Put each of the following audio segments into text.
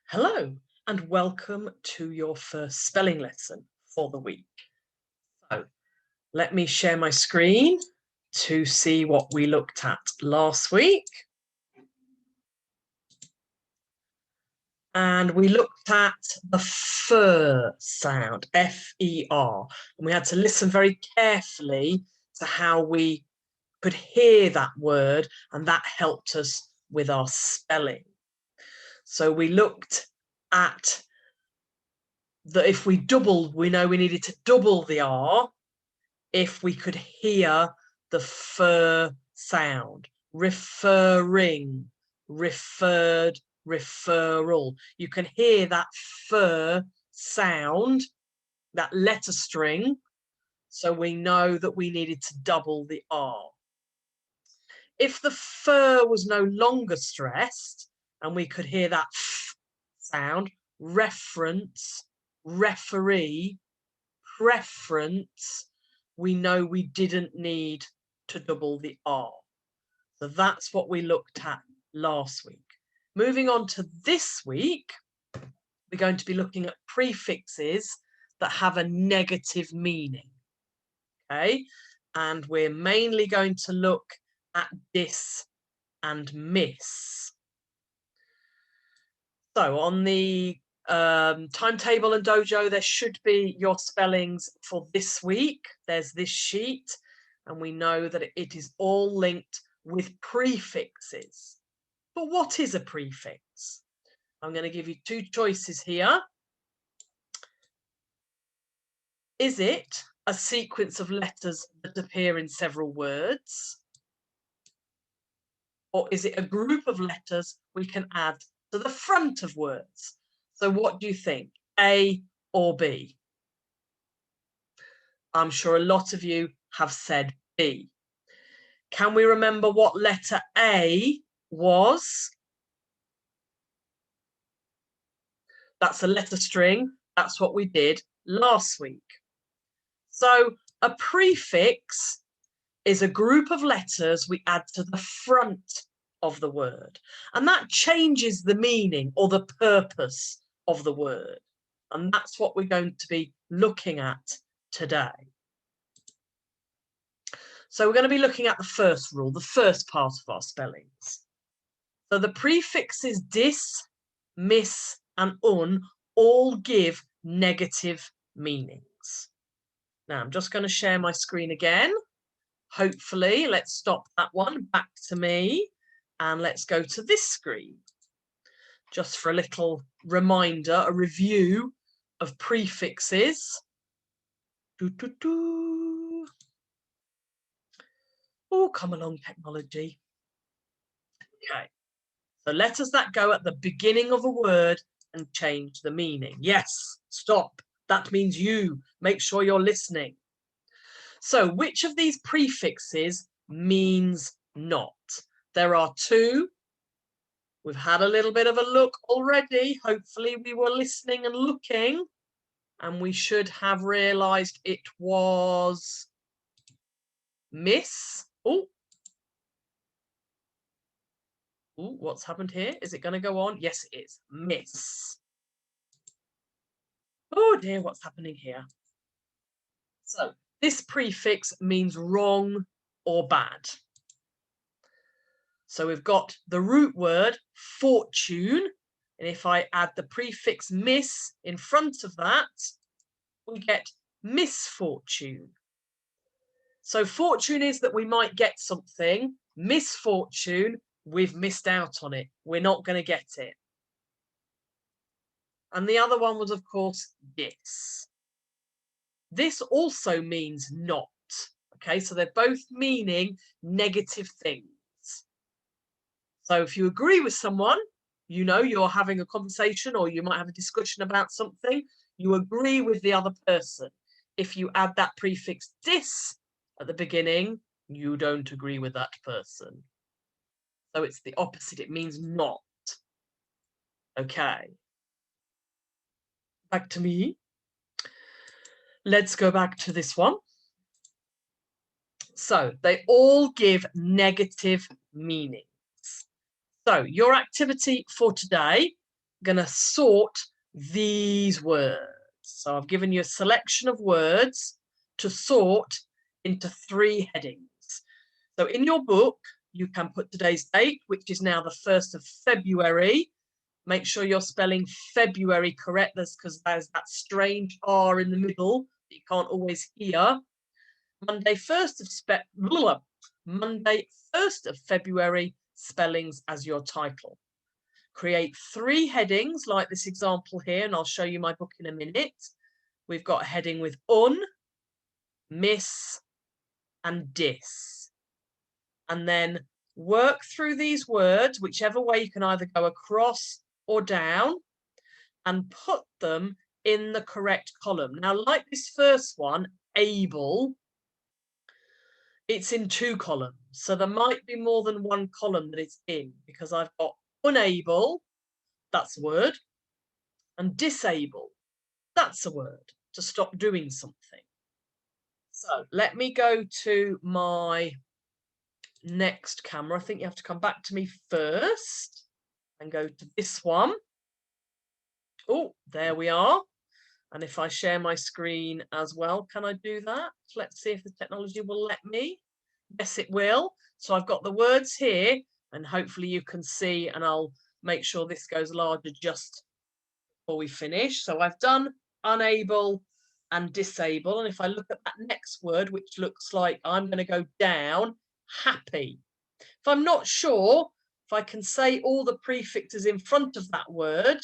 Hello and welcome to your first spelling lesson for the week. So let me share my screen to see what we looked at last week. And we looked at the fur sound, F-E-R. And we had to listen very carefully to how we could hear that word, and that helped us with our spelling. So we looked at that if we doubled, we know we needed to double the R if we could hear the fur sound. Referring, referred, referral. You can hear that fur sound, that letter string, so we know that we needed to double the R. If the fur was no longer stressed and we could hear that f sound, reference, referee, preference, we know we didn't need to double the R. So that's what we looked at last week. Moving on to this week, we're going to be looking at prefixes that have a negative meaning. Okay, and we're mainly going to look at dis and miss. So on the timetable and dojo, there should be your spellings for this week. There's this sheet, and we know that it is all linked with prefixes. But what is a prefix? I'm going to give you two choices here. Is it a sequence of letters that appear in several words? Or is it a group of letters we can add to the front of words? So what do you think, A or B? I'm sure a lot of you have said B. Can we remember what letter A was? That's a letter string. That's what we did last week. So a prefix is a group of letters we add to the front of the word. And that changes the meaning or the purpose of the word. And that's what we're going to be looking at today. So we're going to be looking at the first rule, the first part of our spellings. So the prefixes dis, miss, and un all give negative meanings. Now I'm just going to share my screen again. Hopefully, let's stop that one, back to me, and let's go to this screen. Just for a little reminder, a review of prefixes. Oh, come along, technology. Okay, so letters that go at the beginning of a word and change the meaning. Yes, stop. That means you. Make sure you're listening. So which of these prefixes means not? There are two. We've had a little bit of a look already. Hopefully we were listening and looking, and we should have realized it was miss. Oh, what's happened here? Is it going to go on? Yes, it is. Miss. Oh dear, what's happening here? So this prefix means wrong or bad. So we've got the root word fortune, and if I add the prefix miss in front of that, we get misfortune. So fortune is that we might get something. Misfortune, we've missed out on it. We're not going to get it. And the other one was, of course, dis. This also means not. Okay, so they're both meaning negative things. So if you agree with someone, you know you're having a conversation or you might have a discussion about something, you agree with the other person. If you add that prefix dis at the beginning, you don't agree with that person. So it's the opposite, it means not. Okay. Back to me. Let's go back to this one. So they all give negative meaning. So your activity for today, going to sort these words. So I've given you a selection of words to sort into 3 headings. So in your book, you can put today's date, which is now the 1st of February. Make sure you're spelling February correct, because there's that strange R in the middle that you can't always hear. Monday 1st of February, spellings as your title. Create 3 headings like this example here, and I'll show you my book in a minute. We've got a heading with un, miss, and dis. And then work through these words, whichever way. You can either go across or down, and put them in the correct column. Now, like this first one, able, it's in 2 columns. So there might be more than 1 column that it's in, because I've got unable, that's a word, and disable, that's a word, to stop doing something. So let me go to my next camera. I think you have to come back to me first and go to this one. Oh, there we are. And if I share my screen as well, can I do that? Let's see if the technology will let me. Yes, it will. So I've got the words here, and hopefully you can see, and I'll make sure this goes larger just before we finish. So I've done unable and disable. And if I look at that next word, which looks like I'm going to go down, happy. If I'm not sure if I can say all the prefixes in front of that word,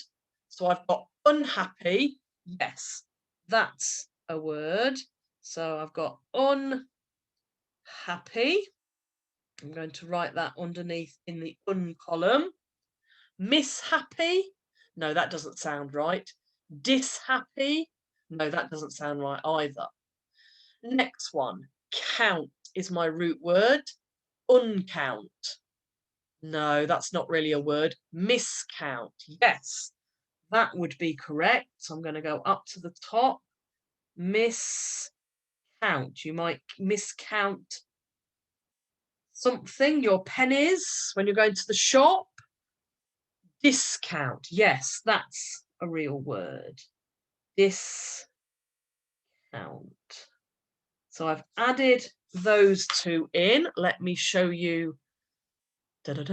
so I've got unhappy, yes, that's a word. So I've got unhappy. I'm going to write that underneath in the un column. Mishappy, no, that doesn't sound right. Dishappy, no, that doesn't sound right either. Next one, count is my root word. Uncount, no, that's not really a word. Miscount, yes, that would be correct. So I'm going to go up to the top. Miscount, you might miscount something, your pennies, when you're going to the shop. Discount, yes, that's a real word. Discount. So I've added those 2 in. Let me show you. How do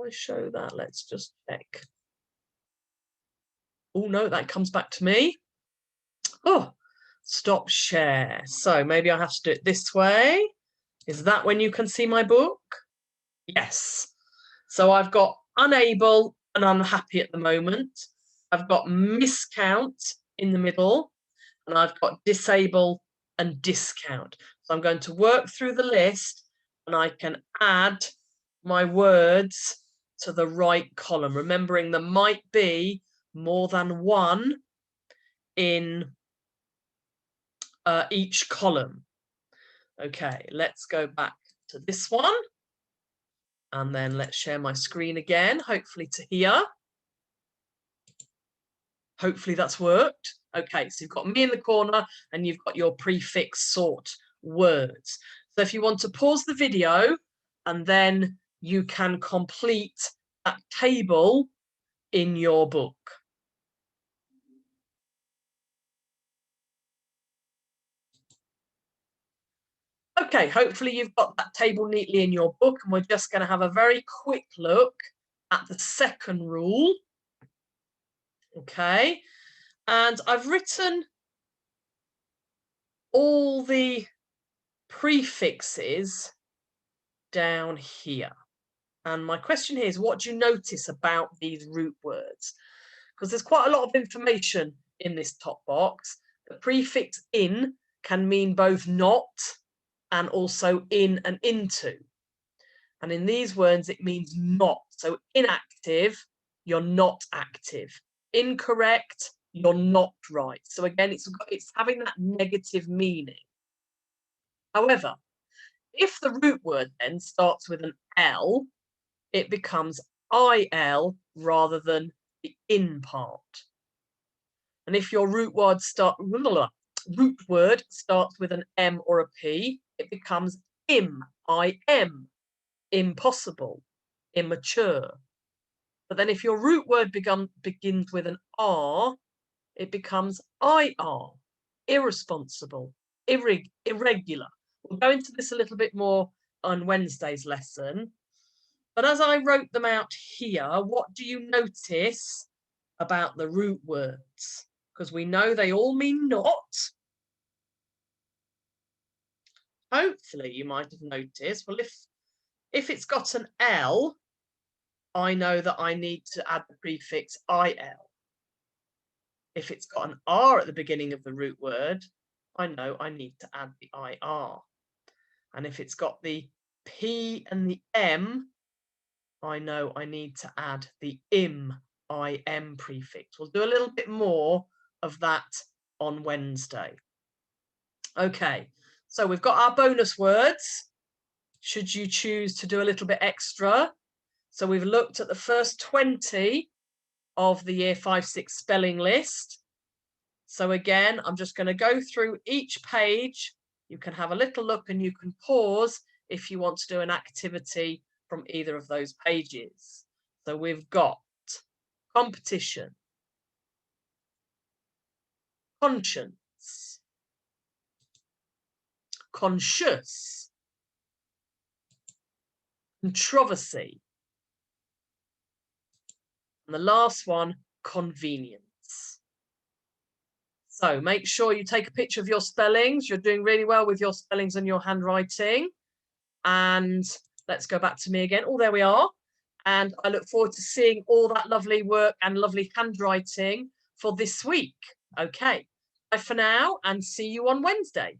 I show that? Let's just check. Oh, no, that comes back to me. Oh, stop share. So maybe I have to do it this way. Is that when you can see my book? Yes. So I've got unable and unhappy at the moment. I've got miscount in the middle, and I've got disable and discount. So I'm going to work through the list, and I can add my words to the right column, remembering there might be more than 1 in each column. Okay, let's go back to this one, and then let's share my screen again, hopefully to here. Hopefully that's worked. Okay, so you've got me in the corner, and you've got your prefix sort words. So if you want to pause the video, and then you can complete that table in your book. Okay, hopefully you've got that table neatly in your book, and we're just going to have a very quick look at the second rule. Okay, and I've written all the prefixes down here. And my question here is, what do you notice about these root words? Because there's quite a lot of information in this top box. The prefix in can mean both not and also in and into. And in these words, it means not. So inactive, you're not active. Incorrect, you're not right. So again, it's having that negative meaning. However, if the root word then starts with an L, it becomes IL rather than the in part. And if your root word starts with an M or a P, it becomes IM, impossible, immature. But then if your root word begins with an R, it becomes IR, irresponsible, irregular. We'll go into this a little bit more on Wednesday's lesson. But as I wrote them out here, what do you notice about the root words? Because we know they all mean not. Hopefully you might have noticed, well, if it's got an L, I know that I need to add the prefix IL. If it's got an R at the beginning of the root word, I know I need to add the IR. And if it's got the P and the M, I know I need to add the IM prefix. We'll do a little bit more of that on Wednesday. Okay, so we've got our bonus words, should you choose to do a little bit extra. So we've looked at the first 20 of the Year 5-6 spelling list. So again, I'm just going to go through each page. You can have a little look and you can pause if you want to do an activity from either of those pages. So we've got competition, conscience, conscious, controversy, and the last one, convenience. So make sure you take a picture of your spellings. You're doing really well with your spellings and your handwriting. And let's go back to me again. Oh, there we are. And I look forward to seeing all that lovely work and lovely handwriting for this week. Okay, bye for now and see you on Wednesday.